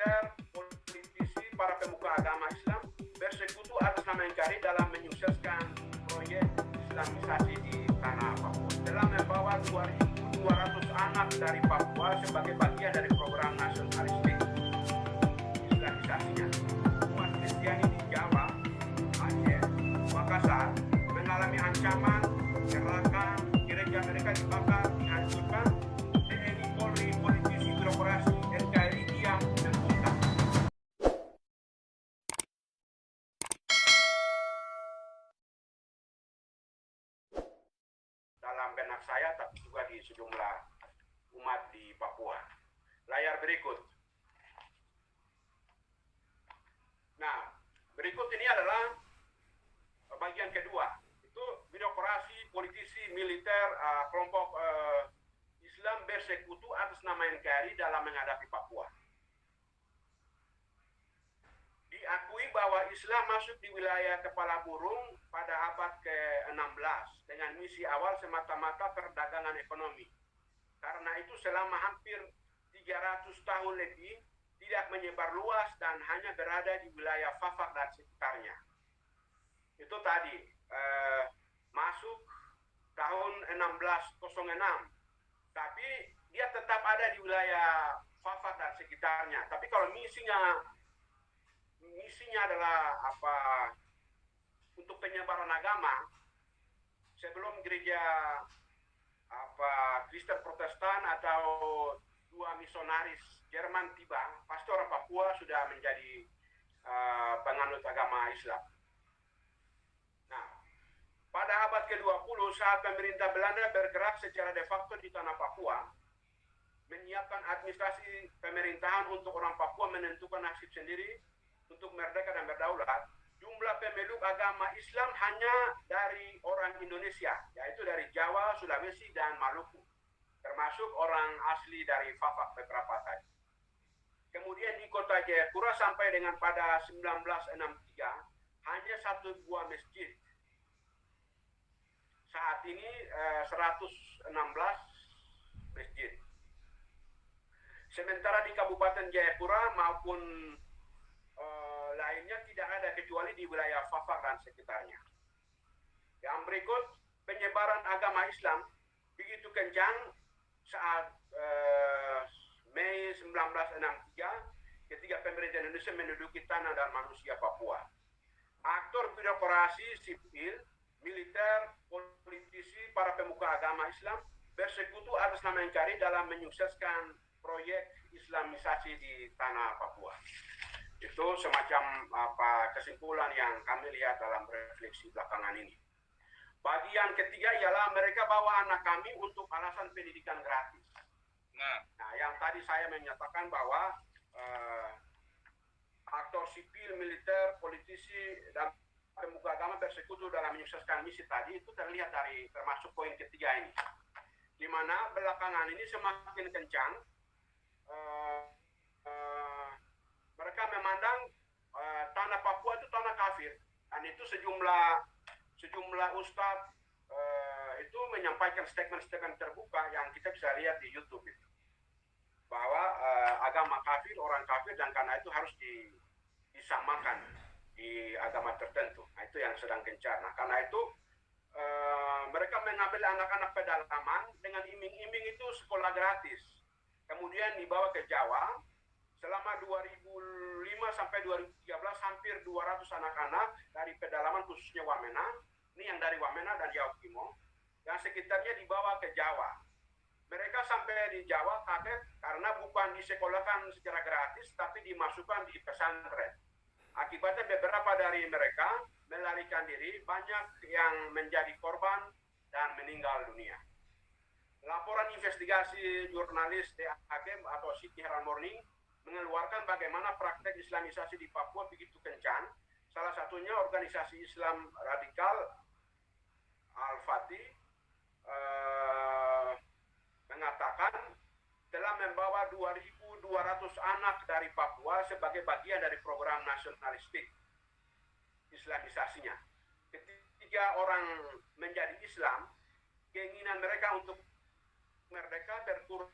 militer, politisi, para pemuka agama Islam bersekutu atas nama NKRI dalam menyukseskan proyek Islamisasi di tanah Papua. Telah membawa 2.200 anak dari Papua sebagai bagian dari program nasionalistik Islamisasinya. Umat Kristiani di Jawa, Aceh, Makassar mengalami ancaman, gerakan, gereja mereka dibakar, dihancurkan, TNI, Polri, politisi, birokrasi, NKRI diam dan buta. Dalam benak saya, tapi juga di sejumlah umat di Papua. Layar berikut. Nah, berikut ini adalah bagian kedua. Itu birokrasi, politisi, militer, kelompok Islam bersekutu atas nama NKRI dalam menghadapi Papua. Diakui bahwa Islam masuk di wilayah Kepala Burung pada abad ke-16 dengan misi awal semata-mata perdagangan ekonomi. Karena itu selama hampir 300 tahun lebih tidak menyebar luas dan hanya berada di wilayah Fafak dan sekitarnya. Itu tadi masuk tahun 1606, tapi dia tetap ada di wilayah Fafak dan sekitarnya. Tapi kalau misinya adalah untuk penyebaran agama, sebelum gereja Kristen Protestan atau dua misionaris Jerman tiba, pasti orang Papua sudah menjadi penganut agama Islam. Nah, pada abad ke-20 saat pemerintah Belanda bergerak secara de facto di tanah Papua, menyiapkan administrasi pemerintahan untuk orang Papua menentukan nasib sendiri untuk merdeka dan berdaulat, jumlah pemeluk agama Islam hanya dari orang Indonesia, yaitu dari Jawa, Sulawesi, dan Maluku, termasuk orang asli dari Fafak beberapa tadi. Kemudian di kota Jayapura sampai dengan pada 1963 hanya satu buah masjid. Saat ini 116 masjid. Sementara di Kabupaten Jayapura maupun lainnya tidak ada kecuali di wilayah Fafak dan sekitarnya. Yang berikut, penyebaran agama Islam begitu kencang saat Mei 1963 ketika pemerintah Indonesia menduduki tanah dan manusia Papua. Aktor birokrasi, sipil, militer, politisi, para pemuka agama Islam bersekutu atas nama NKRI dalam menyukseskan proyek Islamisasi di tanah Papua. Itu semacam kesimpulan yang kami lihat dalam refleksi belakangan ini. Bagian ketiga ialah mereka bawa anak kami untuk alasan pendidikan gratis. Nah, yang tadi saya menyatakan bahwa aktor sipil, militer, politisi, dan pemuka agama bersekutu dalam menyukseskan misi tadi itu terlihat dari termasuk poin ketiga ini, di mana belakangan ini semakin kencang mereka memandang tanah Papua itu tanah kafir, dan itu sejumlah ustadz itu menyampaikan statement-statement terbuka yang kita bisa lihat di YouTube itu, bahwa agama kafir, orang kafir, dan karena itu harus disamakan di agama tertentu. Nah, itu yang sedang gencar. Nah, karena itu mereka mengambil anak-anak pedalaman dengan iming-iming itu sekolah gratis, kemudian dibawa ke Jawa. Selama 2005 sampai 2013 hampir 200 anak-anak dari pedalaman khususnya Wamena, ini yang dari Wamena dan Yaukimo, yang sekitarnya dibawa ke Jawa. Mereka sampai di Jawa kaget karena bukan disekolahkan secara gratis, tapi dimasukkan di pesantren. Akibatnya beberapa dari mereka melarikan diri, banyak yang menjadi korban dan meninggal dunia. Laporan investigasi jurnalis DHG atau City Herald Morning mengeluarkan bagaimana praktek Islamisasi di Papua begitu kencang. Salah satunya organisasi Islam radikal Al-Fatih mengatakan telah membawa 2.200 anak dari Papua sebagai bagian dari program nasionalistik Islamisasinya. Ketika orang menjadi Islam, keinginan mereka untuk merdeka berkurang.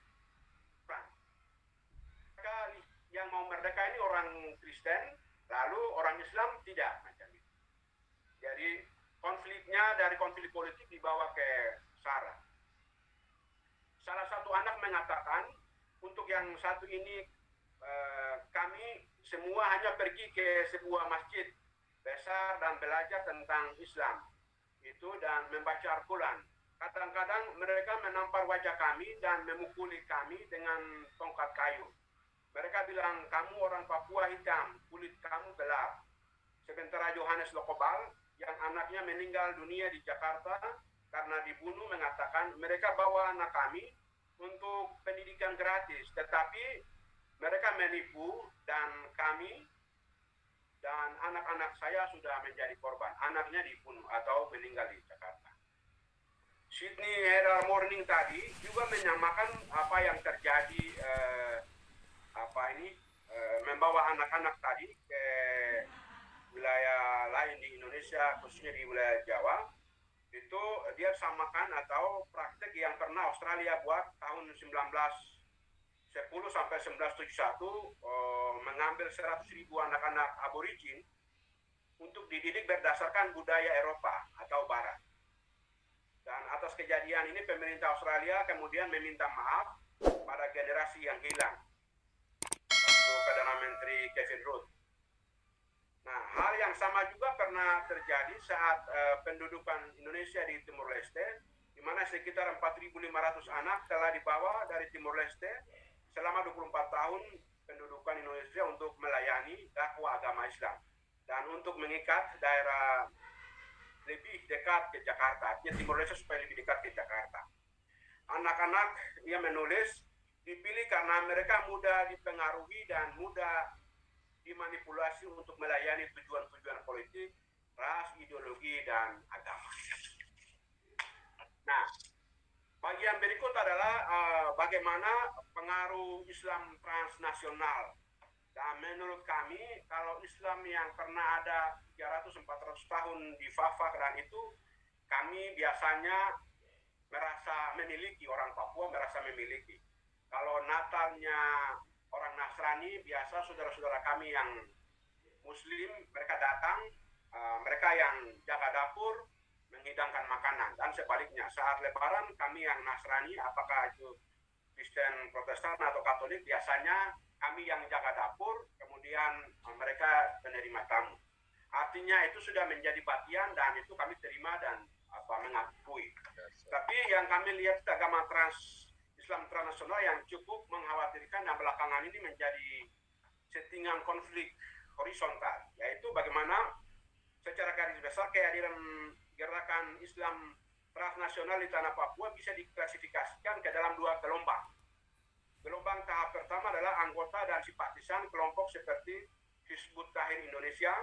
Mereka yang mau merdeka ini orang Kristen, lalu orang Islam tidak macam itu. Jadi konfliknya dari konflik politik dibawa ke SARA. Salah satu anak mengatakan, untuk yang satu ini kami semua hanya pergi ke sebuah masjid besar dan belajar tentang Islam itu dan membaca Al-Quran. Kadang-kadang mereka menampar wajah kami dan memukuli kami dengan tongkat kayu. Mereka bilang, kamu orang Papua hitam, kulit kamu gelap. Sementara Yohanes Lokobal, yang anaknya meninggal dunia di Jakarta karena dibunuh, mengatakan mereka bawa anak kami untuk pendidikan gratis, tetapi mereka menipu dan kami dan anak-anak saya sudah menjadi korban. Anaknya dibunuh atau meninggal di Jakarta. Sydney Herald Morning tadi juga menyamakan apa yang terjadi membawa anak-anak tadi ke wilayah lain di Indonesia, khususnya di wilayah Jawa. Itu dia samakan atau praktek yang pernah Australia buat tahun 1910 sampai 1971, mengambil 100.000 anak-anak aborigin untuk dididik berdasarkan budaya Eropa atau Barat. Dan atas kejadian ini pemerintah Australia kemudian meminta maaf pada generasi yang hilang, waktu Perdana Menteri Kevin Rudd. Nah, hal yang sama juga pernah terjadi saat pendudukan Indonesia di Timur Leste, di mana sekitar 4.500 anak telah dibawa dari Timur Leste selama 24 tahun pendudukan Indonesia untuk melayani dakwah agama Islam dan untuk mengikat daerah lebih dekat ke Jakarta, artinya Timur Leste supaya lebih dekat ke Jakarta. Anak-anak yang menulis dipilih karena mereka mudah dipengaruhi dan mudah dimanipulasi untuk melayani tujuan-tujuan politik, ras, ideologi, dan agama. Nah, bagian berikut adalah bagaimana pengaruh Islam transnasional. Dan menurut kami, kalau Islam yang pernah ada 300-400 tahun di Fafak dan itu, kami biasanya merasa memiliki, orang Papua merasa memiliki. Kalau Natalnya orang Nasrani, biasa saudara-saudara kami yang Muslim, mereka datang, mereka yang jaga dapur, menghidangkan makanan. Dan sebaliknya, saat Lebaran kami yang Nasrani, apakah itu Kristen, Protestan, atau Katolik, biasanya kami yang jaga dapur, kemudian mereka penerima tamu. Artinya itu sudah menjadi bagian dan itu kami terima dan mengakui. Tapi yang kami lihat agama Islam transnasional yang cukup mengkhawatirkan dan belakangan ini menjadi settingan konflik horizontal, yaitu bagaimana secara garis besar kehadiran gerakan Islam transnasional di tanah Papua bisa diklasifikasikan ke dalam dua gelombang. Gelombang tahap pertama adalah anggota dan simpatisan kelompok seperti Hizbut Tahrir Indonesia,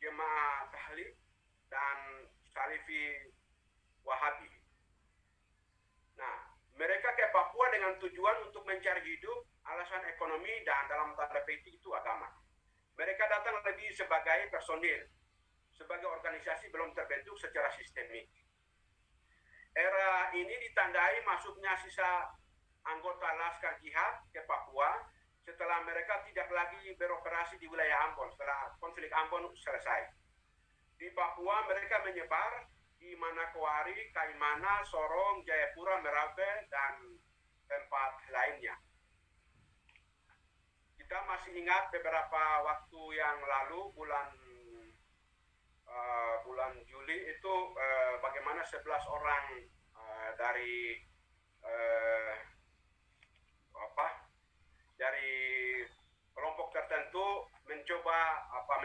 Jemaah Tahlil, dan Salafi Wahabi. Nah, mereka ke Papua dengan tujuan untuk mencari hidup, alasan ekonomi, dan dalam tanda petik itu agama. Mereka datang lebih sebagai personil, sebagai organisasi belum terbentuk secara sistemik. Era ini ditandai masuknya sisa anggota Laskar Jihad ke Papua setelah mereka tidak lagi beroperasi di wilayah Ambon setelah konflik Ambon selesai. Di Papua mereka menyebar di Manokwari, Kaimana, Sorong, Jayapura, Merauke, dan tempat lainnya. Kita masih ingat beberapa waktu yang lalu, bulan Juli itu bagaimana 11 orang dari kelompok tertentu mencoba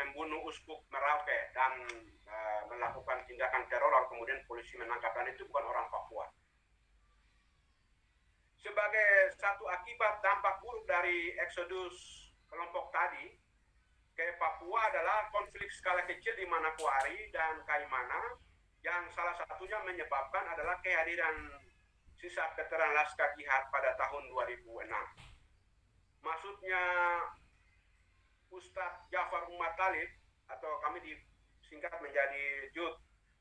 membunuh uskup Merauke dan melakukan tindakan teror, lalu kemudian polisi menangkap, dan itu bukan orang Papua. Sebagai satu akibat dampak buruk dari eksodus kelompok tadi ke Papua adalah konflik skala kecil di Manokwari dan Kaimana, yang salah satunya menyebabkan adalah kehadiran sisa veteran Laskar Jihad pada tahun 2006. Maksudnya Ustadz Jafar Umar Talib, atau kami disingkat menjadi JUT,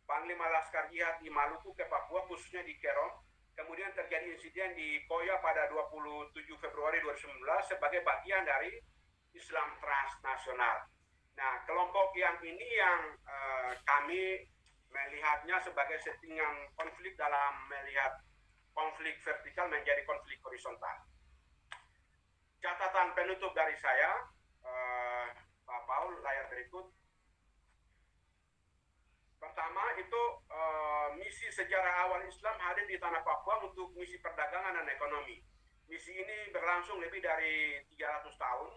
Panglima Laskar Jihad di Maluku ke Papua, khususnya di Kerom. Kemudian terjadi insiden di Koya pada 27 Februari 2019 sebagai bagian dari Islam transnasional. Nah, kelompok yang ini yang kami melihatnya sebagai settingan konflik dalam melihat konflik vertikal menjadi konflik horizontal. Catatan penutup dari saya, Pak Paul, layar berikut. Pertama itu misi sejarah awal Islam hadir di tanah Papua untuk misi perdagangan dan ekonomi. Misi ini berlangsung lebih dari 300 tahun.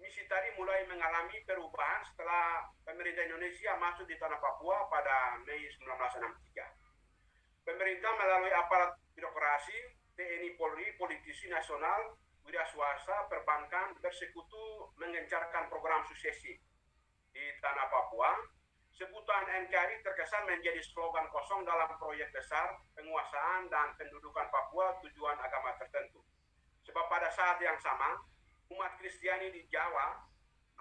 Misi tadi mulai mengalami perubahan setelah pemerintah Indonesia masuk di tanah Papua pada Mei 1963. Pemerintah melalui aparat birokrasi, TNI Polri, politisi nasional, wira swasta, perbankan bersekutu mengencarkan program suksesi di tanah Papua. Sebutan NKRI terkesan menjadi slogan kosong dalam proyek besar penguasaan dan pendudukan Papua tujuan agama tertentu. Sebab pada saat yang sama, umat Kristiani di Jawa,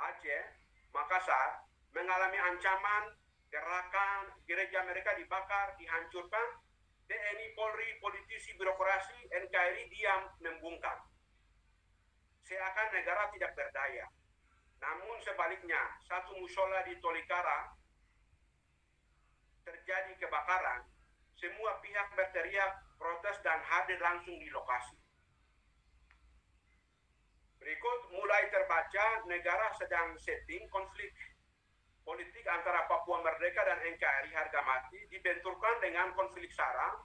Aceh, Makassar mengalami ancaman, gerakan, gereja mereka dibakar, dihancurkan, TNI, Polri, politisi, birokrasi, NKRI diam membungkam. Seakan negara tidak berdaya. Namun sebaliknya, satu musola di Tolikara terjadi kebakaran, semua pihak berteriak, protes dan hadir langsung di lokasi. Berikut mulai terbaca negara sedang setting konflik politik antara Papua Merdeka dan NKRI harga mati dibenturkan dengan konflik SARA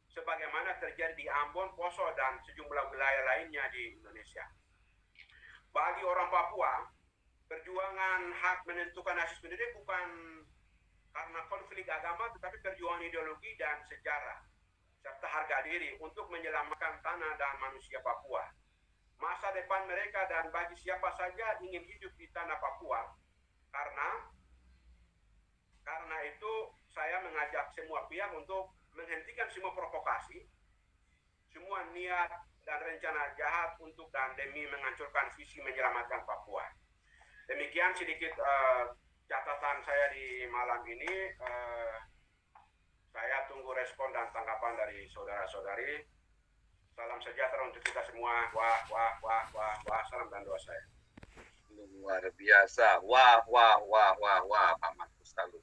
sebagaimana terjadi di Ambon, Poso dan sejumlah wilayah lainnya di Indonesia. Bagi orang Papua, perjuangan hak menentukan nasib sendiri bukan karena konflik agama, tetapi perjuangan ideologi dan sejarah, serta harga diri untuk menyelamatkan tanah dan manusia Papua. Masa depan mereka dan bagi siapa saja ingin hidup di tanah Papua, karena itu saya mengajak semua pihak untuk menghentikan semua provokasi, semua niat dan rencana jahat untuk dan demi menghancurkan visi menyelamatkan Papua. Demikian sedikit catatan saya di malam ini. Saya tunggu respon dan tanggapan dari saudara-saudari. Salam sejahtera untuk kita semua. Wah, salam dan doa saya. Luar biasa. Wah, Pak Markus Taluk.